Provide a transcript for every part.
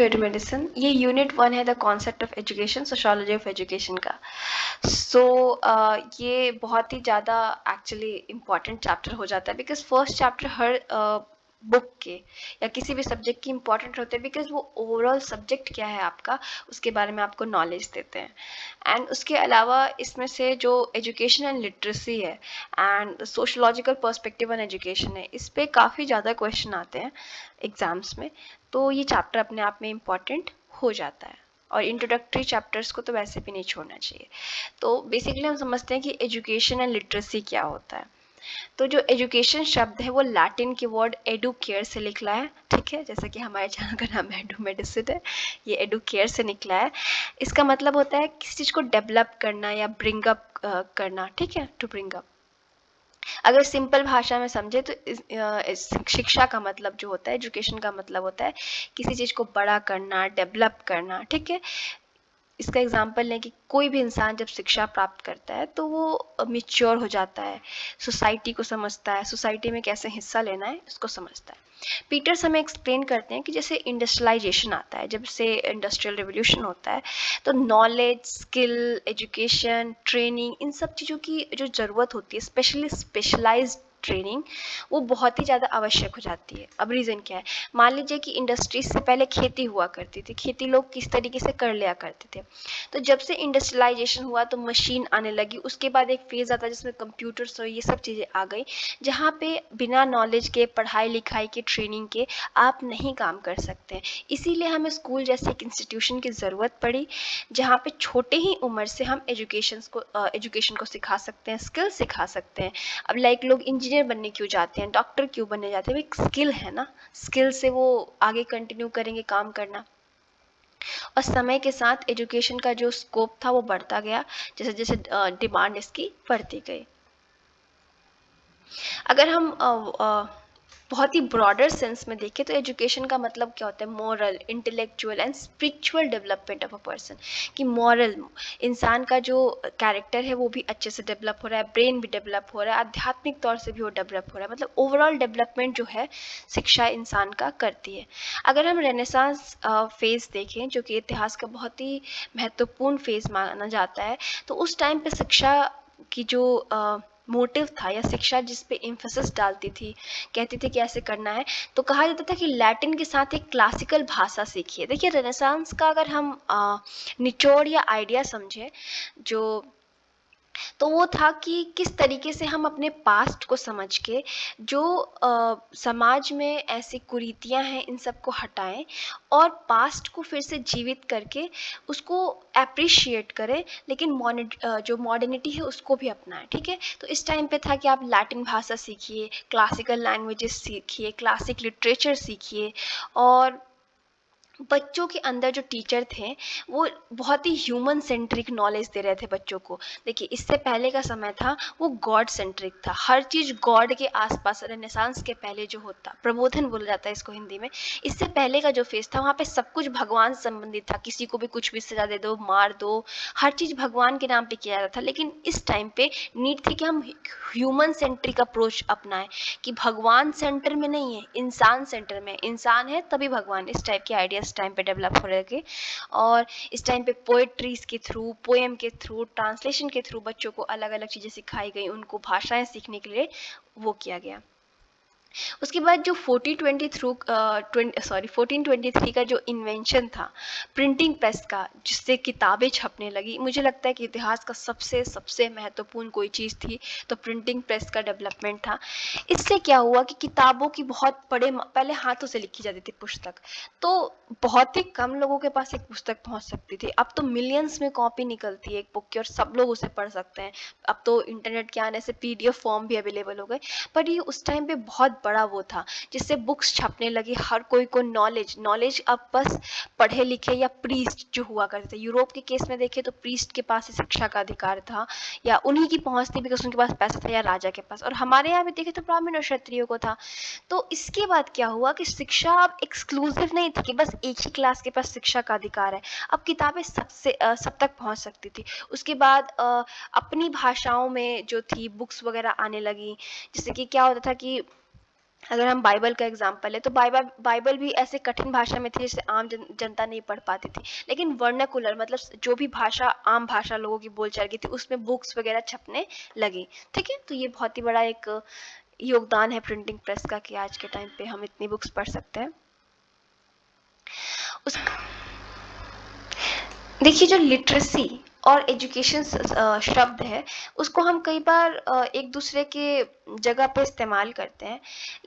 Made medicine, ये unit 1 है, the concept of education, sociology of education का। ये बहुत ही ज़्यादा एक्चुअली इम्पॉर्टेंट चैप्टर हो जाता है, because first chapter her book के या किसी भी सब्जेक्ट की इम्पॉर्टेंट होते हैं, बिकॉज वो ओवरऑल सब्जेक्ट क्या है आपका, उसके बारे में आपको नॉलेज देते हैं। एंड उसके अलावा इसमें से जो एजुकेशन एंड लिटरेसी है and sociological perspective on education है, इस पे काफ़ी ज़्यादा क्वेश्चन आते हैं एग्जाम्स में, तो ये चैप्टर अपने आप में इम्पॉर्टेंट हो जाता है। और इंट्रोडक्टरी चैप्टर्स को तो वैसे भी नहीं छोड़ना चाहिए। तो बेसिकली हम समझते हैं कि एजुकेशन एंड लिटरेसी क्या होता है। तो जो एजुकेशन शब्द है वो लैटिन के वर्ड एडुकेयर से निकला है, ठीक है, जैसे कि हमारे चैनल का नाम एडु मेडिसिन है, ये एडुकेयर से निकला है। इसका मतलब होता है किसी चीज़ को डेवलप करना या ब्रिंग अप करना, ठीक है, टू ब्रिंग अप। अगर सिंपल भाषा में समझे तो शिक्षा का मतलब जो होता है, एजुकेशन का मतलब होता है किसी चीज़ को बड़ा करना, डेवलप करना, ठीक है। इसका एग्जाम्पल लें कि कोई भी इंसान जब शिक्षा प्राप्त करता है तो वो मिच्योर हो जाता है, सोसाइटी को समझता है, सोसाइटी में कैसे हिस्सा लेना है उसको समझता है। पीटर्स हमें एक्सप्लेन करते हैं कि जैसे इंडस्ट्रियलाइजेशन आता है, जब से इंडस्ट्रियल रिवोल्यूशन होता है, तो नॉलेज, स्किल, एजुकेशन, ट्रेनिंग, इन सब चीज़ों की जो ज़रूरत होती है, स्पेशली स्पेशलाइज्ड ट्रेनिंग, वो बहुत ही ज़्यादा आवश्यक हो जाती है। अब रीज़न क्या है, मान लीजिए कि इंडस्ट्रीज से पहले खेती हुआ करती थी, खेती लोग किस तरीके से कर लिया करते थे। तो जब से इंडस्ट्रियलाइजेशन हुआ तो मशीन आने लगी, उसके बाद एक फेज़ आता है जिसमें कंप्यूटर्स और ये सब चीज़ें आ गई, जहाँ पे बिना नॉलेज के, पढ़ाई लिखाई के, ट्रेनिंग के आप नहीं काम कर सकते हैं। इसीलिए हमें स्कूल जैसे एक इंस्टीट्यूशन की ज़रूरत पड़ी, जहाँ पे छोटे ही उम्र से हम एजुकेशन को सिखा सकते हैं, स्किल सिखा सकते हैं। अब लाइक लोग इंजीनियर बनने क्यों जाते हैं, डॉक्टर क्यों बनने जाते हैं, वो एक स्किल है ना, स्किल से वो आगे कंटिन्यू करेंगे काम करना। और समय के साथ एजुकेशन का जो स्कोप था वो बढ़ता गया, जैसे जैसे डिमांड इसकी बढ़ती गई। अगर हम बहुत ही ब्रॉडर सेंस में देखें तो एजुकेशन का मतलब क्या होता है, moral, intellectual and spiritual development of a person, कि मॉरल, इंसान का जो कैरेक्टर है वो भी अच्छे से डेवलप हो रहा है, ब्रेन भी डेवलप हो रहा है, आध्यात्मिक तौर से भी वो डेवलप हो रहा है, मतलब ओवरऑल डेवलपमेंट जो है शिक्षा इंसान का करती है। अगर हम रेनेसांस फेज़ देखें, जो कि इतिहास का बहुत ही महत्वपूर्ण फेज़ माना जाता है, तो उस टाइम पे शिक्षा की जो मोटिव था या शिक्षा जिस पे एम्फेसिस डालती थी, कहती थी कि ऐसे करना है, तो कहा जाता था कि लैटिन के साथ एक क्लासिकल भाषा सीखिए। देखिए रेनेसांस का अगर हम निचोड़ या आइडिया समझें, जो तो वो था कि किस तरीके से हम अपने पास्ट को समझ के जो समाज में ऐसी कुरीतियां हैं इन सब को हटाएं और पास्ट को फिर से जीवित करके उसको अप्रिशिएट करें, लेकिन जो मॉडर्निटी है उसको भी अपनाएं, ठीक है। तो इस टाइम पे था कि आप लैटिन भाषा सीखिए, क्लासिकल लैंग्वेजेस सीखिए, क्लासिक लिटरेचर सीखिए, और बच्चों के अंदर जो टीचर थे वो बहुत ही ह्यूमन सेंट्रिक नॉलेज दे रहे थे बच्चों को। देखिए इससे पहले का समय था वो गॉड सेंट्रिक था, हर चीज़ गॉड के आसपास, रेनेसांस के पहले जो होता, प्रबोधन बोला जाता है इसको हिंदी में, इससे पहले का जो फेज था वहाँ पे सब कुछ भगवान से संबंधित था, किसी को भी कुछ भी सजा दे दो, मार दो, हर चीज़ भगवान के नाम पे किया जाता था। लेकिन इस टाइम पे नीड थी कि हम ह्यूमन सेंट्रिक अप्रोच अपनाएं, कि भगवान सेंटर में नहीं है, इंसान सेंटर में, इंसान है तभी भगवान, इस टाइप के आइडियाज टाइम पे डेवलप हो रहे थे। और इस टाइम पे पोएट्रीज के थ्रू, पोएम के थ्रू, ट्रांसलेशन के थ्रू बच्चों को अलग अलग चीज़ें सिखाई गई, उनको भाषाएं सीखने के लिए वो किया गया। उसके बाद जो 1423 का जो इन्वेंशन था प्रिंटिंग प्रेस का, जिससे किताबें छपने लगी, मुझे लगता है कि इतिहास का सबसे सबसे महत्वपूर्ण कोई चीज़ थी तो प्रिंटिंग प्रेस का डेवलपमेंट था। इससे क्या हुआ कि किताबों की बहुत पहले हाथों से लिखी जाती थी पुस्तक, तो बहुत ही कम लोगों के पास एक पुस्तक पहुंच सकती थी। अब तो मिलियंस में कॉपी निकलती है एक बुक की और सब लोग उसे पढ़ सकते हैं। अब तो इंटरनेट के आने से पीडीएफ फॉर्म भी अवेलेबल हो गए, पर ये उस टाइम पे बहुत बड़ा वो था, जिससे बुक्स छपने लगी, हर कोई को नॉलेज अब बस पढ़े लिखे या प्रीस्ट जो हुआ करते थे, यूरोप के केस में देखें तो प्रीस्ट के पास ही शिक्षा का अधिकार था या उन्हीं की पहुंच थी, बिकॉज उनके पास पैसा था, या राजा के पास, और हमारे यहाँ भी देखें तो ब्राह्मण और क्षत्रियो को था। तो इसके बाद क्या हुआ कि शिक्षा अब एक्सक्लूसिव नहीं थी कि बस एक ही क्लास के पास शिक्षा का अधिकार है, अब किताबें सब तक पहुंच सकती थी। उसके बाद अपनी भाषाओं में जो थी बुक्स वगैरह आने लगी, जिससे कि क्या होता था कि अगर हम बाइबल का एग्जाम्पल है तो बाइबल भी ऐसे कठिन भाषा में थी जिसे आम जनता नहीं पढ़ पाती थी, लेकिन वर्नाकुलर मतलब जो भी भाषा आम भाषा लोगों की बोलचाल की थी उसमें बुक्स वगैरह छपने लगी। ठीक है, तो ये बहुत ही बड़ा एक योगदान है प्रिंटिंग प्रेस का कि आज के टाइम पे हम इतनी बुक्स पढ़ सकते हैं। उस देखिए, जो लिटरेसी और एजुकेशन शब्द है उसको हम कई बार एक दूसरे के जगह पे इस्तेमाल करते हैं,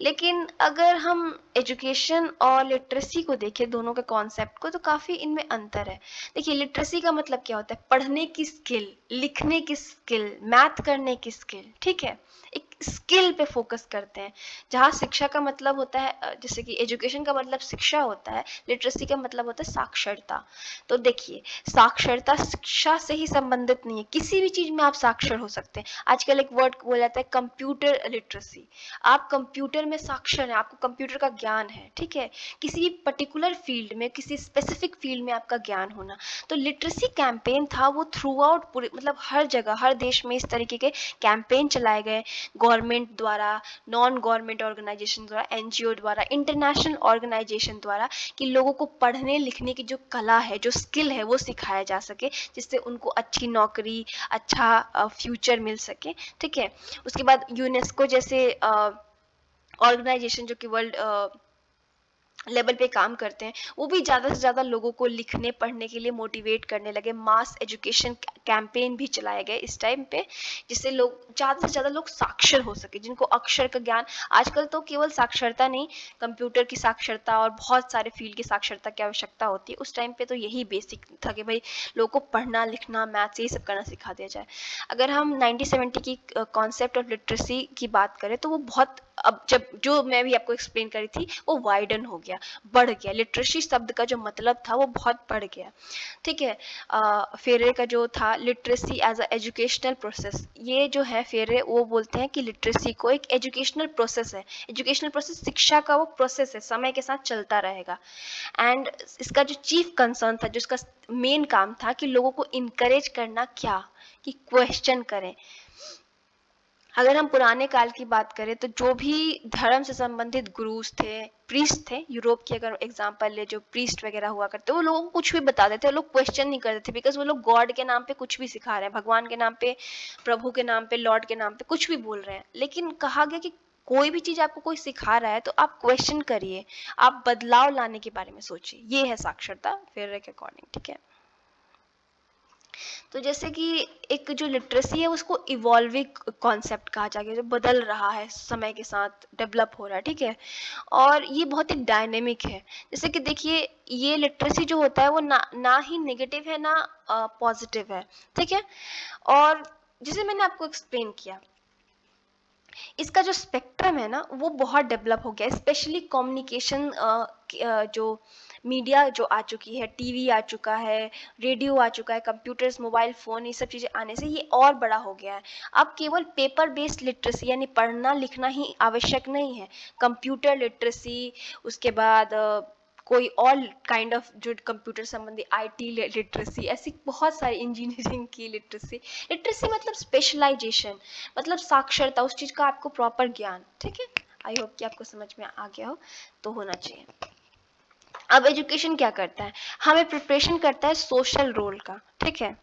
लेकिन अगर हम एजुकेशन और लिटरेसी को देखें, दोनों के कॉन्सेप्ट को, तो काफ़ी इनमें अंतर है। देखिए, लिटरेसी का मतलब क्या होता है? पढ़ने की स्किल, लिखने की स्किल, मैथ करने की स्किल। ठीक है, एक स्किल पे फोकस करते हैं। जहाँ शिक्षा का मतलब होता है, जैसे कि एजुकेशन का मतलब शिक्षा होता है, लिटरेसी का मतलब होता है साक्षरता। तो देखिए, साक्षरता शिक्षा से ही संबंधित नहीं है, किसी भी चीज में आप साक्षर हो सकते हैं। आजकल एक वर्ड बोला जाता है कंप्यूटर लिटरेसी। आप कंप्यूटर में साक्षर हैं, आपको कंप्यूटर का ज्ञान है। ठीक है, किसी पर्टिकुलर फील्ड में, किसी स्पेसिफिक फील्ड में आपका ज्ञान होना। तो लिटरेसी कैंपेन था वो थ्रू आउट पूरे मतलब हर जगह, हर देश में इस तरीके के कैंपेन चलाए गए, गवर्नमेंट द्वारा, नॉन गवर्नमेंट ऑर्गेनाइजेशन द्वारा, एनजीओ द्वारा, इंटरनेशनल ऑर्गेनाइजेशन द्वारा, कि लोगों को पढ़ने लिखने की जो कला है, जो स्किल है, वो सिखाया जा सके, जिससे उनको अच्छी नौकरी, अच्छा फ्यूचर मिल सके। ठीक है, उसके बाद यूनेस्को जैसे ऑर्गेनाइजेशन जो कि वर्ल्ड लेवल पे काम करते हैं, वो भी ज़्यादा से ज़्यादा लोगों को लिखने पढ़ने के लिए मोटिवेट करने लगे। मास एजुकेशन कैंपेन भी चलाए गए इस टाइम पे, जिससे लोग ज़्यादा से ज़्यादा लोग साक्षर हो सके, जिनको अक्षर का ज्ञान, आजकल तो केवल साक्षरता नहीं, कंप्यूटर की साक्षरता और बहुत सारे फील्ड की साक्षरता की आवश्यकता होती है। उस टाइम पे तो यही बेसिक था कि भाई लोगों को पढ़ना लिखना मैथ्स ये सब करना सिखा दिया जाए। अगर हम 1970 की कॉन्सेप्ट ऑफ लिटरेसी की बात करें तो वो बहुत, अब जब जो मैं भी आपको एक्सप्लेन करी थी, वो वाइडन हो गया, बढ़ गया। लिटरेसी शब्द का जो मतलब था वो बहुत बढ़ गया। ठीक है, फेरे का जो था literacy as a educational process, ये जो है फेरे वो बोलते हैं कि लिटरेसी को एक एजुकेशनल प्रोसेस है। एजुकेशनल प्रोसेस शिक्षा का वो प्रोसेस है, समय के साथ चलता रहेगा। एंड इसका जो चीफ कंसर्न था, जो इसका मेन काम था, कि लोगों को इनकरेज करना, क्या कि क्वेश्चन करें। अगर हम पुराने काल की बात करें तो जो भी धर्म से संबंधित गुरुज थे, प्रीस्ट थे, यूरोप की अगर एग्जांपल ले, जो प्रीस्ट वगैरह हुआ करते, वो लोगों को कुछ भी बता देते, वो लोग क्वेश्चन नहीं करते थे, बिकॉज वो लोग गॉड के नाम पे कुछ भी सिखा रहे हैं, भगवान के नाम पे, प्रभु के नाम पे, लॉर्ड के नाम पे कुछ भी बोल रहे हैं। लेकिन कहा गया कि कोई भी चीज आपको कोई सिखा रहा है तो आप क्वेश्चन करिए, आप बदलाव लाने के बारे में सोचिए। ये है साक्षरता फेरे के अकॉर्डिंग। ठीक है, तो जैसे कि एक जो लिटरेसी है उसको इवॉल्विंग कॉन्सेप्ट कहा जाएगा, जो बदल रहा है, समय के साथ डेवलप हो रहा है। ठीक है, और ये बहुत ही डायनेमिक है। जैसे कि देखिए, ये लिटरेसी जो होता है वो ना ही नेगेटिव है ना पॉजिटिव है। ठीक है, और जैसे मैंने आपको एक्सप्लेन किया, इसका जो स्पेक्ट्रम है ना वो बहुत डेवलप हो गया, स्पेशली कम्युनिकेशन, जो मीडिया जो आ चुकी है, टीवी आ चुका है, रेडियो आ चुका है, कंप्यूटर्स, मोबाइल फ़ोन, ये सब चीज़ें आने से ये और बड़ा हो गया है। अब केवल पेपर बेस्ड लिटरेसी यानी पढ़ना लिखना ही आवश्यक नहीं है, कंप्यूटर लिटरेसी, उसके बाद कोई और काइंड ऑफ जो कंप्यूटर संबंधी आईटी लिटरेसी, ऐसी बहुत सारी, इंजीनियरिंग की लिटरेसी। लिटरेसी मतलब स्पेशलाइजेशन, मतलब साक्षरता, उस चीज़ का आपको प्रॉपर ज्ञान। ठीक है, आई होप कि आपको समझ में आ गया हो, तो होना चाहिए। अब एजुकेशन क्या करता है, हमें प्रिपरेशन करता है सोशल रोल का। ठीक है,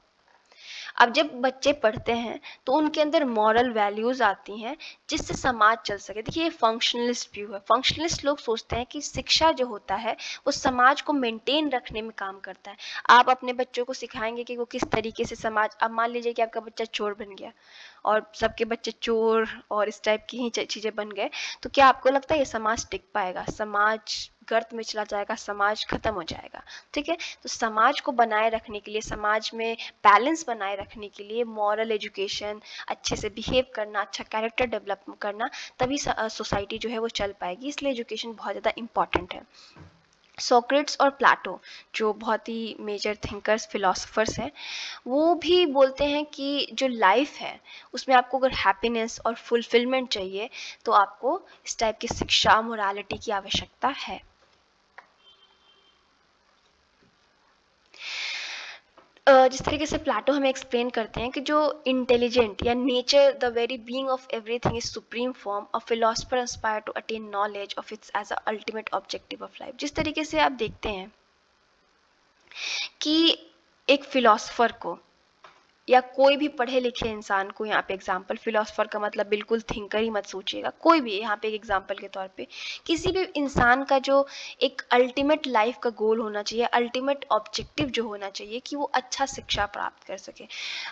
अब जब बच्चे पढ़ते हैं तो उनके अंदर मॉरल वैल्यूज आती हैं, जिससे समाज चल सके। देखिए, ये फंक्शनलिस्ट व्यू है। फंक्शनलिस्ट लोग सोचते हैं कि शिक्षा जो होता है वो समाज को मेंटेन रखने में काम करता है। आप अपने बच्चों को सिखाएंगे कि वो किस तरीके से समाज, अब मान लीजिए कि आपका बच्चा चोर बन गया और सबके बच्चे चोर और इस टाइप की ही चीज़ें बन गए, तो क्या आपको लगता है ये समाज टिक पाएगा? समाज गर्त में चला जाएगा, समाज खत्म हो जाएगा। ठीक है, तो समाज को बनाए रखने के लिए, समाज में बैलेंस बनाए रखने के लिए मॉरल एजुकेशन, अच्छे से बिहेव करना, अच्छा कैरेक्टर डेवलप करना, तभी सोसाइटी जो है वो चल पाएगी। इसलिए एजुकेशन बहुत ज़्यादा इंपॉर्टेंट है। सोक्रेट्स और प्लाटो, जो बहुत ही मेजर थिंकर्स फिलोसफर्स हैं, वो भी बोलते हैं कि जो लाइफ है उसमें आपको अगर हैप्पीनेस और फुलफिलमेंट चाहिए तो आपको इस टाइप की शिक्षा, मोरालिटी की आवश्यकता है। जिस तरीके से प्लेटो हमें एक्सप्लेन करते हैं कि जो इंटेलिजेंट या nature the very being of everything is supreme form, a philosopher inspire to attain knowledge of its as a ultimate objective of life. जिस तरीके से आप देखते हैं कि एक फिलोसफर को या कोई भी पढ़े लिखे इंसान को, यहाँ पे एग्जाम्पल, फिलोसफर का मतलब बिल्कुल थिंकर ही मत सोचिएगा, कोई भी, यहाँ पे एक एग्जाम्पल के तौर पे किसी भी इंसान का जो एक अल्टीमेट लाइफ का गोल होना चाहिए, अल्टीमेट ऑब्जेक्टिव जो होना चाहिए कि वो अच्छा शिक्षा प्राप्त कर सके।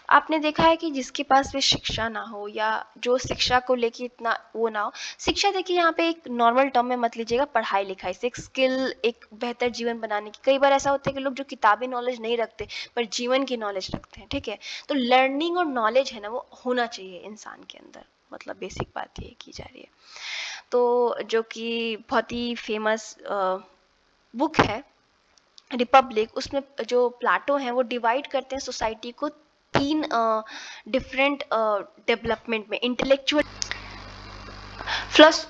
आपने देखा है कि जिसके पास भी शिक्षा ना हो या जो शिक्षा को लेके इतना वो ना हो, शिक्षा देखिए यहाँ पे एक नॉर्मल टर्म में मत लीजिएगा, पढ़ाई लिखाई से एक स्किल, एक बेहतर जीवन बनाने की। कई बार ऐसा होता है कि लोग जो किताबी नॉलेज नहीं रखते पर जीवन की नॉलेज रखते हैं, ठीक है। तो लर्निंग और नॉलेज है ना, वो होना चाहिए इंसान के अंदर, मतलब बेसिक बात ये की जा रही है। तो जो कि बहुत ही फेमस बुक है रिपब्लिक, उसमें जो प्लेटो हैं वो डिवाइड करते हैं सोसाइटी को 3 डिफरेंट डेवलपमेंट में, इंटेलेक्चुअल प्लस।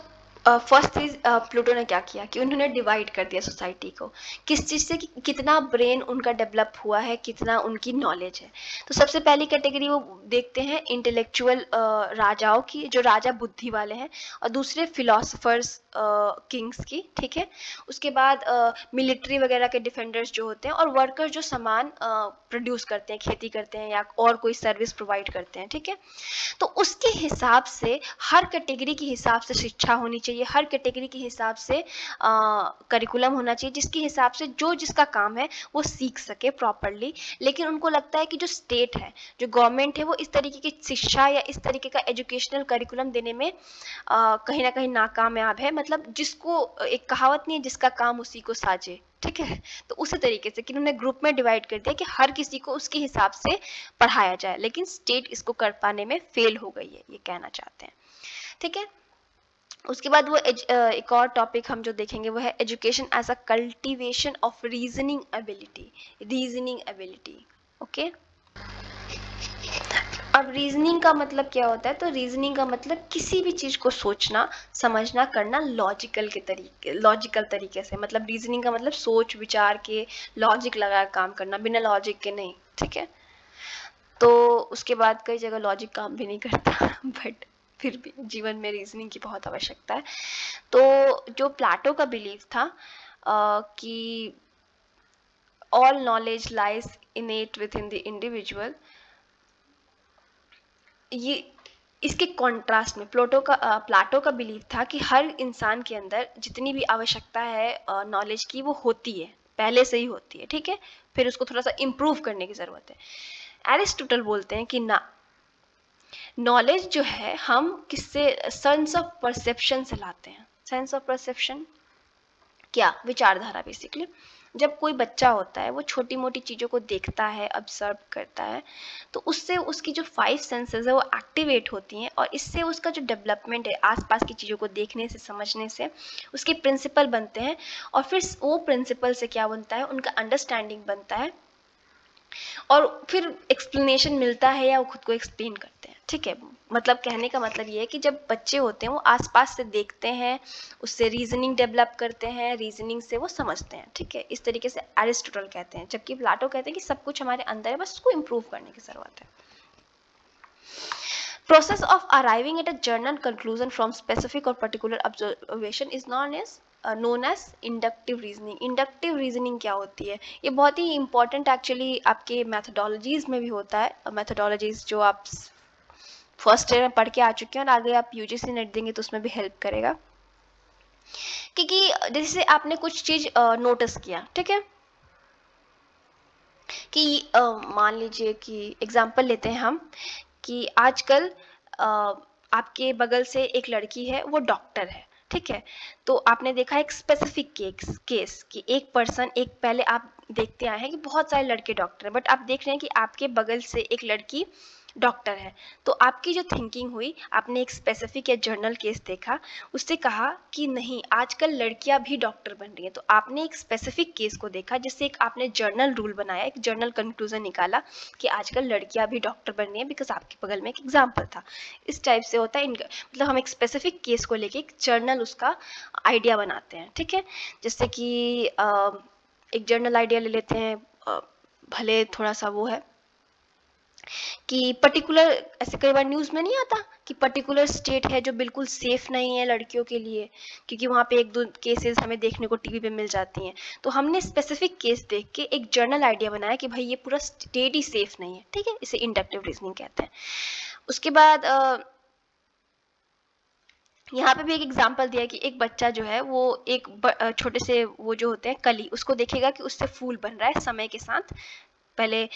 फर्स्ट चीज प्लूटो ने क्या किया कि उन्होंने डिवाइड कर दिया सोसाइटी को, किस चीज़ से कि कितना ब्रेन उनका डेवलप हुआ है, कितना उनकी नॉलेज है। तो सबसे पहली कैटेगरी वो देखते हैं इंटेलेक्चुअल राजाओं की, जो राजा बुद्धि वाले हैं, और दूसरे फिलोसफर्स किंग्स की, ठीक है। उसके बाद मिलिट्री वगैरह के डिफेंडर्स जो होते हैं, और वर्कर्स जो सामान प्रोड्यूस करते हैं, खेती करते हैं या और कोई सर्विस प्रोवाइड करते हैं, ठीक है। तो उसके हिसाब से हर कैटेगरी के हिसाब से शिक्षा होनी चाहिए, हर कैटेगरी के हिसाब से करिकुलम होना चाहिए, जिसके हिसाब से जो जिसका काम है वो सीख सके प्रॉपरली। लेकिन उनको लगता है कि जो स्टेट है, जो गवर्नमेंट है, वो इस तरीके की शिक्षा या इस तरीके का एजुकेशनल करिकुलम देने में कहीं ना कहीं नाकामयाब है। मतलब जिसको, एक कहावत नहीं है, जिसका काम उसी को साजे, ठीक है। तो उसी तरीके से कि उन्होंने ग्रुप में डिवाइड कर दिया कि हर किसी को उसके हिसाब से पढ़ाया जाए, लेकिन स्टेट इसको कर पाने में फेल हो गई है, ये कहना चाहते हैं, ठीक है। उसके बाद वो एक और टॉपिक हम जो देखेंगे वो है education as a cultivation of reasoning ability, reasoning ability, okay. अब रीजनिंग का मतलब क्या होता है? तो रीजनिंग का मतलब किसी भी चीज को सोचना, समझना, करना लॉजिकल तरीके से। मतलब रीजनिंग का मतलब सोच विचार के, लॉजिक लगा काम करना, बिना लॉजिक के नहीं, ठीक है। तो उसके बाद कई जगह लॉजिक काम भी नहीं करता बट फिर भी जीवन में रीजनिंग की बहुत आवश्यकता है। तो जो प्लेटो का बिलीव था कि all knowledge lies इनेट with in the individual, ये इसके कॉन्ट्रास्ट में प्लेटो का बिलीव था कि हर इंसान के अंदर जितनी भी आवश्यकता है नॉलेज की, वो होती है, पहले से ही होती है, ठीक है। फिर उसको थोड़ा सा इम्प्रूव करने की ज़रूरत है। एरिस्टोटल बोलते हैं कि ना, नॉलेज जो है हम किससे, सेंस ऑफ परसेप्शन से लाते हैं। सेंस ऑफ परसेप्शन क्या? विचारधारा बेसिकली। जब कोई बच्चा होता है वो छोटी मोटी चीज़ों को देखता है, ऑब्जर्व करता है, तो उससे उसकी जो 5 सेंसेस है वो एक्टिवेट होती हैं, और इससे उसका जो डेवलपमेंट है आसपास की चीज़ों को देखने से, समझने से, उसके प्रिंसिपल बनते हैं। और फिर वो प्रिंसिपल से क्या बनता है? उनका अंडरस्टैंडिंग बनता है, और फिर एक्सप्लेनेशन मिलता है या वो खुद को एक्सप्लेन करते हैं, ठीक है। मतलब कहने का मतलब ये है कि जब बच्चे होते हैं वो आसपास से देखते हैं, उससे रीजनिंग डेवलप करते हैं, रीजनिंग से वो समझते हैं, ठीक है। इस तरीके से एरिस्टोटल कहते हैं, जबकि प्लेटो कहते हैं कि सब कुछ हमारे अंदर है, बस उसको इम्प्रूव करने की ज़रूरत है। Process of arriving at a general conclusion from specific or particular observation is known as inductive reasoning. Inductive reasoning क्या होती है? ये बहुत ही important एक्चुअली आपके मैथडोलॉजीज में भी होता है। मैथडोलॉजीज जो आप फर्स्ट ईयर में पढ़ के आ चुके हैं और आगे आप यूजीसी नेट देंगे तो उसमें भी हेल्प करेगा। क्योंकि जैसे आपने कुछ चीज नोटिस किया, ठीक है, कि मान लीजिए कि एग्जाम्पल लेते हैं हम, कि आजकल आपके बगल से एक लड़की है, वो डॉक्टर है, ठीक है। तो आपने देखा एक स्पेसिफिक केस कि एक पर्सन, एक पहले आप देखते आए हैं कि बहुत सारे लड़के डॉक्टर हैं, बट आप देख रहे हैं कि आपके बगल से एक लड़की डॉक्टर है। तो आपकी जो थिंकिंग हुई, आपने एक स्पेसिफिक या जर्नल केस देखा, उससे कहा कि नहीं, आजकल लड़कियां भी डॉक्टर बन रही हैं। तो आपने एक स्पेसिफिक केस को देखा, जिससे एक आपने जर्नल रूल बनाया, एक जर्नल कंक्लूजन निकाला कि आजकल लड़कियां भी डॉक्टर बन रही हैं, बिकॉज आपके बगल में एक एग्जाम्पल था। इस टाइप से होता है इनका, मतलब हम एक स्पेसिफिक केस को लेके एक जर्नल उसका आइडिया बनाते हैं, ठीक है। जैसे कि एक जर्नल आइडिया ले लेते हैं, भले थोड़ा सा वो है कि पर्टिकुलर, ऐसे कई बार न्यूज़ में नहीं आता कि पर्टिकुलर स्टेट है जो बिल्कुल सेफ नहीं है लड़कियों के लिए, क्योंकि वहाँ पे एक दो केसेस हमें देखने को टीवी पे मिल जाती हैं। तो हमने स्पेसिफिक केस देख के एक जर्नल आइडिया बनाया कि भाई ये पूरा स्टेट ही सेफ नहीं है, ठीक है, इसे इंडक्टिव रीजनिंग कहते हैं। उसके बाद यहाँ पे भी एक एग्जांपल दिया कि एक बच्चा जो है वो एक छोटे से वो जो होते हैं कली, उसको देखेगा कि उससे फूल बन रहा है समय के साथ। पहले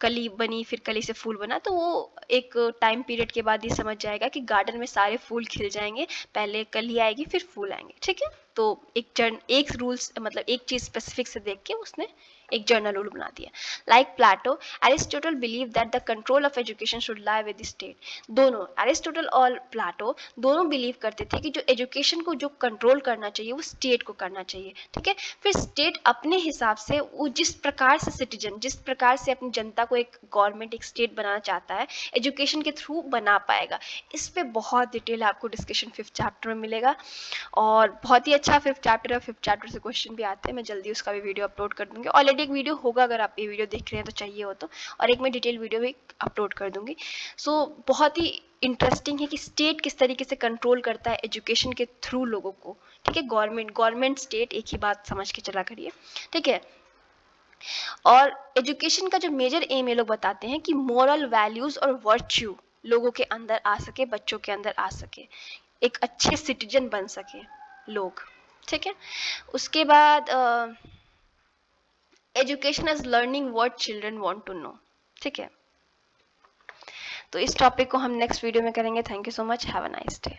कली बनी, फिर कली से फूल बना, तो वो एक टाइम पीरियड के बाद ये समझ जाएगा कि गार्डन में सारे फूल खिल जाएंगे, पहले कली आएगी फिर फूल आएंगे, ठीक है। तो एक रूल्स, मतलब एक चीज स्पेसिफिक से देख के उसने एक जर्नल रूल बना दिया। Like Plato, Aristotle believe that the control of education should lie with the state. दोनों, एरिस्टोटल और प्लेटो दोनों बिलीव करते थे कि जो एजुकेशन को जो कंट्रोल करना चाहिए वो स्टेट को करना चाहिए, ठीक है। फिर स्टेट अपने हिसाब से वो जिस प्रकार से सिटीजन, जिस प्रकार से अपनी जनता को एक गवर्नमेंट, एक स्टेट बनाना चाहता है, एजुकेशन के थ्रू बना पाएगा। इस पे बहुत डिटेल आपको डिस्कशन 5th चैप्टर में मिलेगा, और बहुत ही अच्छा 5th चैप्टर है। 5th चैप्टर से क्वेश्चन भी आते हैं, मैं जल्दी उसका भी वीडियो अपलोड कर दूंगी। ऑलरेडी एक वीडियो होगा अगर आप ये वीडियो देख रहे हैं तो, चाहिए हो तो, और एक मैं डिटेल वीडियो भी अपलोड कर दूंगी। सो बहुत ही इंटरेस्टिंग है कि स्टेट किस तरीके से कंट्रोल करता है एजुकेशन के थ्रू लोगों को, ठीक है। गवर्नमेंट स्टेट एक ही बात समझ के चला करिए, ठीक है। और एजुकेशन का जो मेजर एम ये लोग बताते हैं कि मोरल वैल्यूज और वर्च्यू लोगों के अंदर आ सके, बच्चों के अंदर आ सके, एक अच्छे सिटीजन बन सके लोग, ठीक है। उसके बाद education is learning what children want to know, ठीक है। तो इस टॉपिक को हम नेक्स्ट वीडियो में करेंगे। Thank you so much, have a nice day.